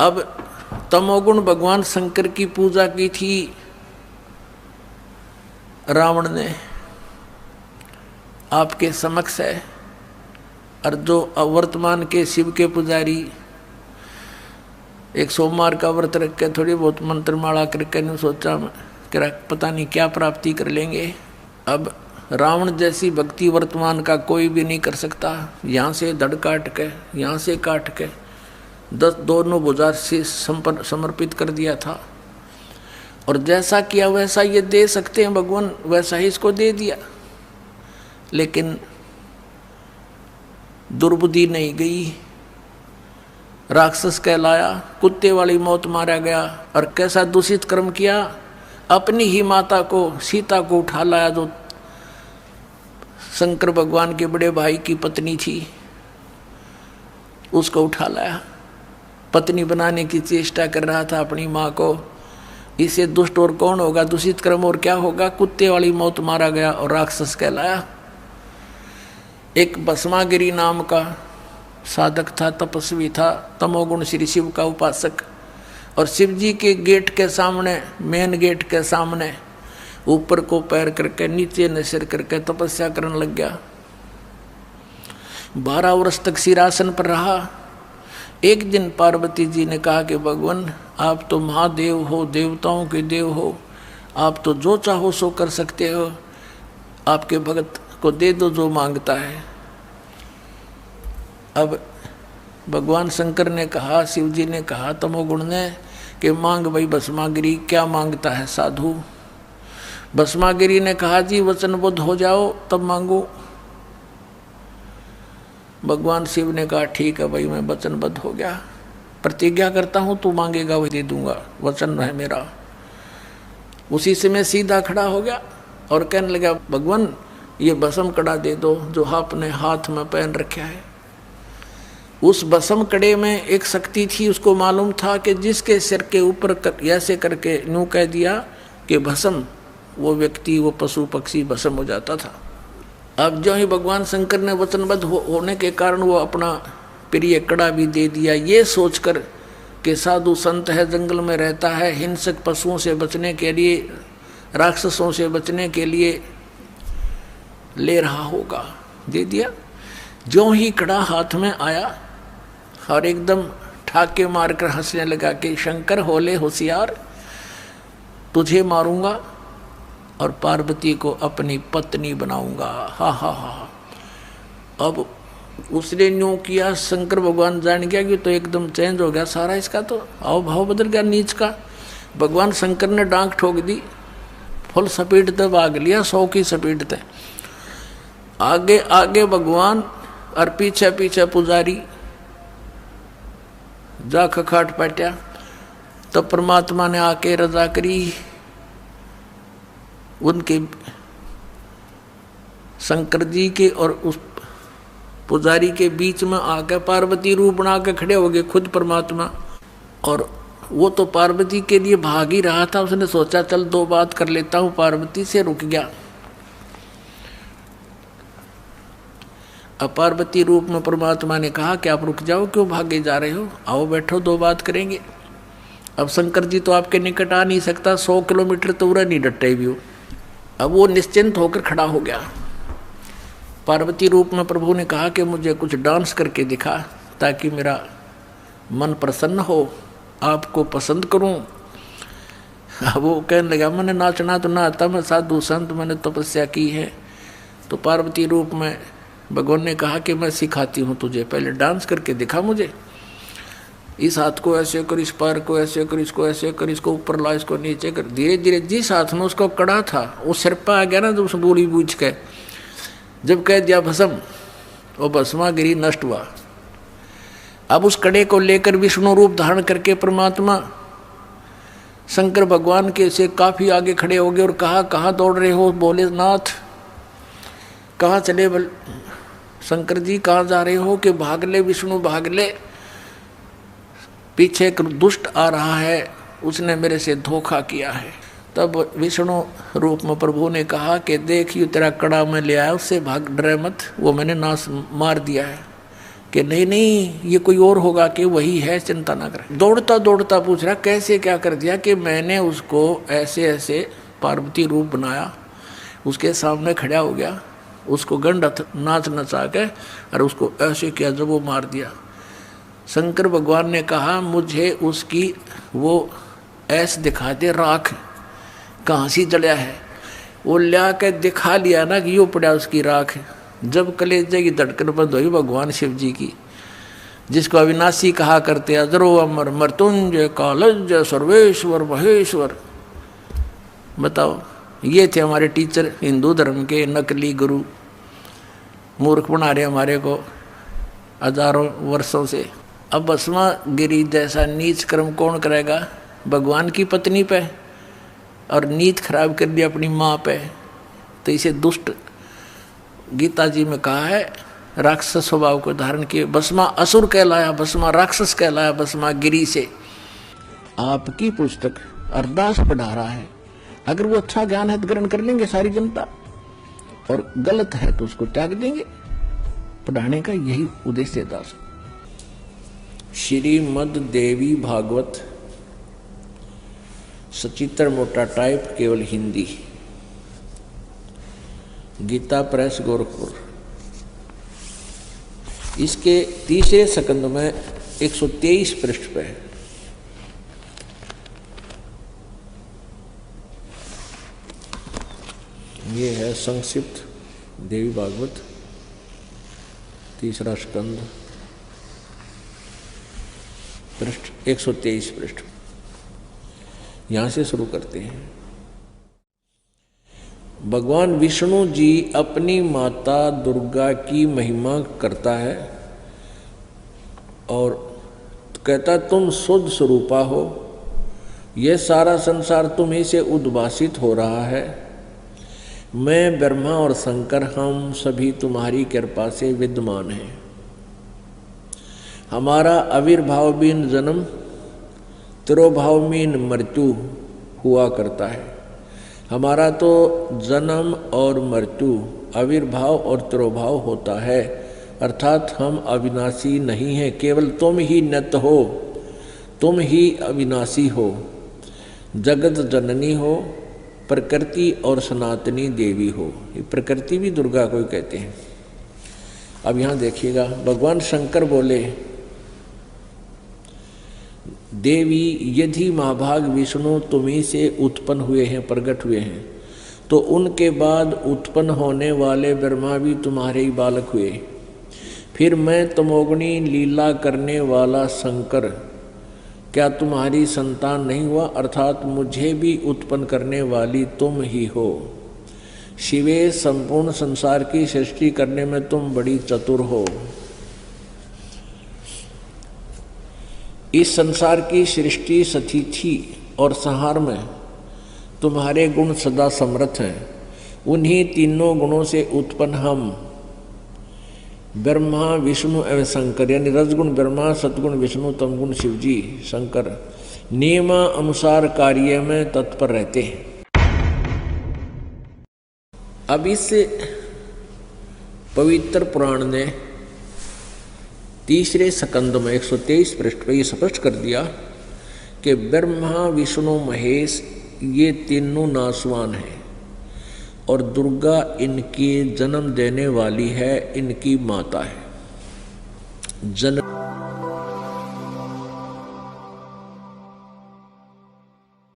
अब तमोगुण भगवान शंकर की पूजा की थी रावण ने, आपके समक्ष है। और जो वर्तमान के शिव के पुजारी एक सोमवार का व्रत रख के थोड़ी बहुत मंत्रमाला करके नहीं सोचा कि पता नहीं क्या प्राप्ति कर लेंगे। अब रावण जैसी भक्ति वर्तमान का कोई भी नहीं कर सकता। यहाँ से धड़ काट के, यहाँ से काट के 10 दोनों भुजा से समर्पित कर दिया था। और जैसा किया वैसा ये दे सकते हैं भगवान, वैसा ही इसको दे दिया। लेकिन दुर्बुद्धि नहीं गई, राक्षस कहलाया, कुत्ते वाली मौत मारा गया। और कैसा दूषित कर्म किया, अपनी ही माता को, सीता को उठा लाया, जो शंकर भगवान के बड़े भाई की पत्नी थी, उसको उठा लाया। पत्नी बनाने की चेष्टा कर रहा था अपनी माँ को। इसे दुष्ट और कौन होगा, दूषित कर्म और क्या होगा। कुत्ते वाली मौत मारा गया और राक्षस कहलाया। एक भस्मागिरी नाम का साधक था, तपस्वी था, तमोगुण श्री शिव का उपासक। और शिव जी के गेट के सामने, मेन गेट के सामने ऊपर को पैर करके नीचे न सिर करके तपस्या करने लग गया। 12 वर्ष तक सिरासन पर रहा। एक दिन पार्वती जी ने कहा कि भगवान आप तो महादेव हो, देवताओं के देव हो, आप तो जो चाहो सो कर सकते हो, आपके भगत को दे दो जो मांगता है। अब भगवान शंकर ने कहा, शिव जी ने कहा तमोगुण ने कि मांग भाई भस्मागिरी, क्या मांगता है साधु। भस्मागिरी ने कहा जी वचनबद्ध हो जाओ तब मांगो। भगवान शिव ने कहा ठीक है भाई, मैं वचनबद्ध हो गया, प्रतिज्ञा करता हूँ तू मांगेगा वही दे दूंगा, वचन है मेरा। उसी से मैं सीधा खड़ा हो गया और कहने लगा भगवान ये भस्म कड़ा दे दो जो आपने हाथ में पहन रखा है। उस भस्म कड़े में एक शक्ति थी, उसको मालूम था कि जिसके सिर के ऊपर ऐसे करके यूं कह दिया कि भस्म, वो व्यक्ति, वो पशु पक्षी भस्म हो जाता था। अब जो ही भगवान शंकर ने वचनबद्ध होने के कारण वो अपना प्रिय कड़ा भी दे दिया, ये सोचकर कि साधु संत है, जंगल में रहता है, हिंसक पशुओं से बचने के लिए, राक्षसों से बचने के लिए ले रहा होगा, दे दिया। जो ही कड़ा हाथ में आया और एकदम ठाके मारकर हंसने लगा कि शंकर होले होशियार, तुझे मारूंगा और पार्वती को अपनी पत्नी बनाऊंगा। हा हा हा। अब उसने न्यू किया, शंकर भगवान जान गया कि तो एकदम चेंज हो गया सारा, इसका तो हाव भाव बदल गया नीच का। भगवान शंकर ने डांक ठोक दी, फुल स्पीड तक भाग लिया, 100 की स्पीड तक। आगे आगे भगवान और पीछे पीछे पुजारी, जा खखाट पटा। तब परमात्मा ने आके रजा करी, उनके शंकर जी के और उस पुजारी के बीच में आकर पार्वती रूप बना के खड़े हो गए खुद परमात्मा। और वो तो पार्वती के लिए भाग ही रहा था, उसने सोचा चल 2 बात कर लेता हूँ, पार्वती से रुक गया। अब पार्वती रूप में परमात्मा ने कहा कि आप रुक जाओ, क्यों भागे जा रहे हो, आओ बैठो 2 बात करेंगे। अब शंकर जी तो आपके निकट आ नहीं सकता, 100 किलोमीटर तो उड़ा नहीं डटे भी हो। अब वो निश्चिंत होकर खड़ा हो गया। पार्वती रूप में प्रभु ने कहा कि मुझे कुछ डांस करके दिखा ताकि मेरा मन प्रसन्न हो, आपको पसंद करूं। अब वो कहने लगा मैंने नाचना तो ना आता, मैं साधु संत, मैंने तपस्या की है। तो पार्वती रूप में भगवान ने कहा कि मैं सिखाती हूँ तुझे, पहले डांस करके दिखा मुझे। इस हाथ को ऐसे कर, इस पैर को ऐसे कर, इसको ऐसे कर, इसको ऊपर ला, इसको नीचे कर। धीरे धीरे जिस हाथ में उसको कड़ा था वो सिर पर आ गया ना, जब उस बोली बूझ के जब कह दिया भस्म, वो भस्मागिरी नष्ट हुआ। अब उस कड़े को लेकर विष्णु रूप धारण करके परमात्मा शंकर भगवान के से काफी आगे खड़े हो गए और कहा कहाँ दौड़ रहे हो। बोले नाथ कहाँ चले, शंकर जी कहाँ जा रहे हो, कि भाग ले विष्णु भाग ले, पीछे एक दुष्ट आ रहा है, उसने मेरे से धोखा किया है। तब विष्णु रूप में प्रभु ने कहा कि देखियो तेरा कड़ा मैं ले आया, उससे भाग, डरे मत, वो मैंने नाश मार दिया है। कि नहीं नहीं ये कोई और होगा, कि वही है, चिंता ना करें। दौड़ता दौड़ता पूछ रहा कैसे क्या कर दिया? कि मैंने उसको ऐसे ऐसे पार्वती रूप बनाया, उसके सामने खड़ा हो गया, उसको गंड नाच नचा के और उसको ऐसे किया जब वो मार दिया। शंकर भगवान ने कहा मुझे उसकी वो ऐसे दिखा दे, राख कहाँ सी जलिया है। वो ला के दिखा लिया ना कि यो पड़ा उसकी राख। जब कलेजे की धड़कन बंद हुई भगवान शिव जी की, जिसको अविनाशी कहा करते, अजरो अमर मृत्युंजय कालज्जय सर्वेश्वर महेश्वर। बताओ, ये थे हमारे टीचर हिंदू धर्म के, नकली गुरु, मूर्ख बना रहे हमारे को हजारों वर्षों से। अब भस्मा गिरी जैसा नीच कर्म कौन करेगा? भगवान की पत्नी पे, और नीत खराब कर दिया अपनी माँ पे, तो इसे दुष्ट गीता जी में कहा है राक्षस स्वभाव को धारण किए। भस्मा असुर कहलाया, भस्मा राक्षस कहलाया, भस्मा गिरी से। आपकी पुस्तक अरदास पढ़ा रहा है, अगर वो अच्छा ज्ञान है तो ग्रहण कर लेंगे सारी जनता, और गलत है तो उसको त्याग देंगे। पढ़ाने का यही उद्देश्य है दास। श्रीमद् देवी भागवत सचित्र मोटा टाइप, केवल हिंदी, गीता प्रेस गोरखपुर। इसके तीसरे स्कंद में 123 पृष्ठ पे है। ये है संक्षिप्त देवी भागवत तीसरा स्कंद, पृष्ठ 123 पृष्ठ। यहां से शुरू करते हैं। भगवान विष्णु जी अपनी माता दुर्गा की महिमा करता है और कहता तुम शुद्ध स्वरूपा हो, यह सारा संसार तुम्ही से उद्भासित हो रहा है। मैं ब्रह्मा और शंकर हम सभी तुम्हारी कृपा से विद्यमान हैं। हमारा आविर्भाव बिन जन्म, तिरोभाव बिन मृत्यु हुआ करता है। हमारा तो जन्म और मृत्यु, आविर्भाव और तिरोभाव होता है, अर्थात हम अविनाशी नहीं हैं। केवल तुम ही नित्य हो, तुम ही अविनाशी हो, जगत जननी हो, प्रकृति और सनातनी देवी हो। ये प्रकृति भी दुर्गा को ही कहते हैं। अब यहाँ देखिएगा, भगवान शंकर बोले देवी यदि महाभाग विष्णु तुम्ही से उत्पन्न हुए हैं, प्रकट हुए हैं, तो उनके बाद उत्पन्न होने वाले ब्रह्मा भी तुम्हारे ही बालक हुए। फिर मैं तमोगुणी लीला करने वाला शंकर क्या तुम्हारी संतान नहीं हुआ? अर्थात मुझे भी उत्पन्न करने वाली तुम ही हो। शिवे संपूर्ण संसार की सृष्टि करने में तुम बड़ी चतुर हो। इस संसार की सृष्टि स्थिति और संहार में तुम्हारे गुण सदा समर्थ हैं। उन्हीं तीनों गुणों से उत्पन्न हम ब्रह्मा विष्णु एवं शंकर, यानी रजगुण ब्रह्मा, सतगुण विष्णु, तमगुण शिवजी शंकर, नियम अनुसार कार्य में तत्पर रहते हैं। अब इस पवित्र पुराण ने तीसरे स्कंद में 123 पृष्ठ पर यह स्पष्ट कर दिया कि ब्रह्मा विष्णु महेश ये तीनों नासवान हैं और दुर्गा इनकी जन्म देने वाली है, इनकी माता है। जन्म